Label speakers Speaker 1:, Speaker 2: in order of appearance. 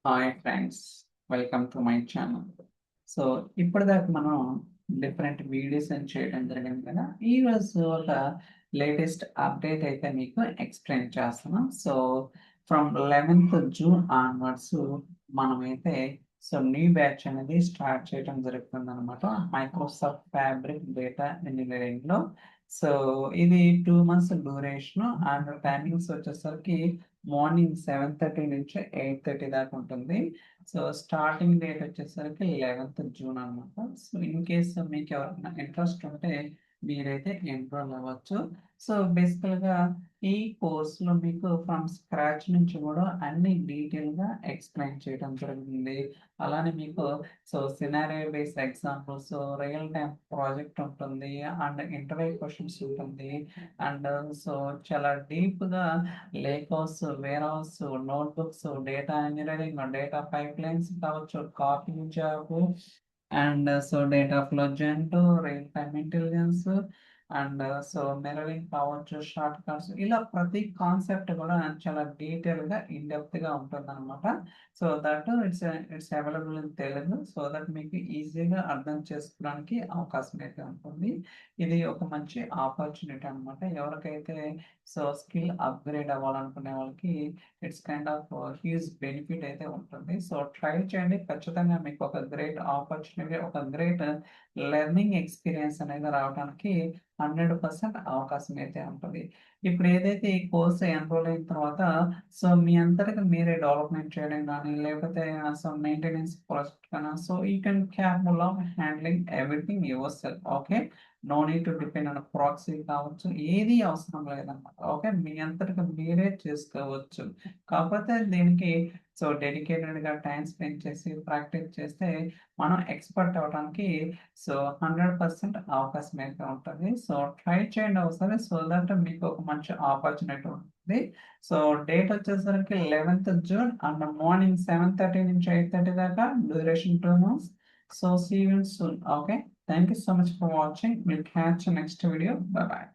Speaker 1: Hi friends, welcome to my channel. So ఇప్పటిదాకా మనం different videos అని చేయడం జరిగింది కదా. ఈరోజు ఒక లేటెస్ట్ అప్డేట్ అయితే మీకు ఎక్స్ప్లెయిన్ చేస్తున్నాం. So from 11th June onwards మనమైతే న్యూ బ్యాచ్ అనేది స్టార్ట్ చేయడం జరుగుతుంది అనమాట, మైక్రోసాఫ్ట్ ఫ్యాబ్రిక్ డేటా ఇంజనీరింగ్లో. సో ఇది 2 months డ్యూరేషన్ అండ్ టైమింగ్స్ వచ్చేసరికి మార్నింగ్ 7:30 నుంచి 8:30 దాకా ఉంటుంది. సో స్టార్టింగ్ డేట్ వచ్చేసరికి 11th జూన్ అనమాట. సో ఇన్ కేస్ మీకు ఎవరైనా ఇంట్రెస్ట్ ఉంటే మీరైతే ఎన్రోల్ అవ్వచ్చు. సో బేసికల్గా ఈ కోర్సులో మీకు ఫ్రమ్ స్క్రాచ్ నుంచి కూడా అన్ని డీటెయిల్గా ఎక్స్ప్లెయిన్ చేయడం జరుగుతుంది. అలానే మీకు scenario based examples, real time project ఉంటుంది అండ్ ఇంటర్వ్యూ క్వశ్చన్స్ ఉంటుంది. అండ్ చాలా డీప్గా lakehouse, warehouse, notebooks, data engineering, data pipelines కావచ్చు, copying job and data flow gen, real time intelligence and mirroring కావచ్చు, shortcuts, ఇలా ప్రతి concept కూడా చాలా డీటెయిల్గా గా ఉంటుంది అనమాట. So that it's available in Telugu, so that మీకు ఈజీగా అర్థం చేసుకోవడానికి అవకాశం అయితే ఉంటుంది. ఇది ఒక మంచి ఆపర్చునిటీ అనమాట. ఎవరికైతే స్కిల్ అప్గ్రేడ్ అవ్వాలనుకునే వాళ్ళకి it's kind of huge benefit అయితే ఉంటుంది. సో ట్రై చేయండి, ఖచ్చితంగా మీకు ఒక గ్రేట్ ఆపర్చునిటీ, ఒక గ్రేట్ లెర్నింగ్ ఎక్స్పీరియన్స్ అనేది రావడానికి 100% అవకాశం అయితే ఉంటుంది. ఇప్పుడు ఏదైతే ఈ కోర్స్ ఎన్రోల్ అయిన తర్వాత మీ అంతటికి మీరే డెవలప్మెంట్ చేయడం కానీ, లేకపోతే మెయింటెనెన్స్ ప్రాజెక్ట్ కానీ, you can capable of handling everything yourself. Okay, no need to depend on proxy కావచ్చు, ఏది అవసరం లేదన్నమాట. ఓకే, మీ అంతటికి మీరే చేసుకోవచ్చు. కాకపోతే దీనికి డెడికేటెడ్గా టైం స్పెండ్ చేసి ప్రాక్టీస్ చేస్తే మనం ఎక్స్పర్ట్ అవడానికి 100% అవకాశం అయితే ఉంటుంది. ట్రై చేయండి ఒకసారి, దట్ మీకు ఒక మంచి ఆపర్చునిటీ ఉంటుంది. సో డేట్ వచ్చేసరికి 11th జూన్ అండ్ మార్నింగ్ 7:30 నుంచి 8:30 దాకా, duration 2 months. See you soon. Okay, thank you so much for watching. We'll catch you next video. Bye bye.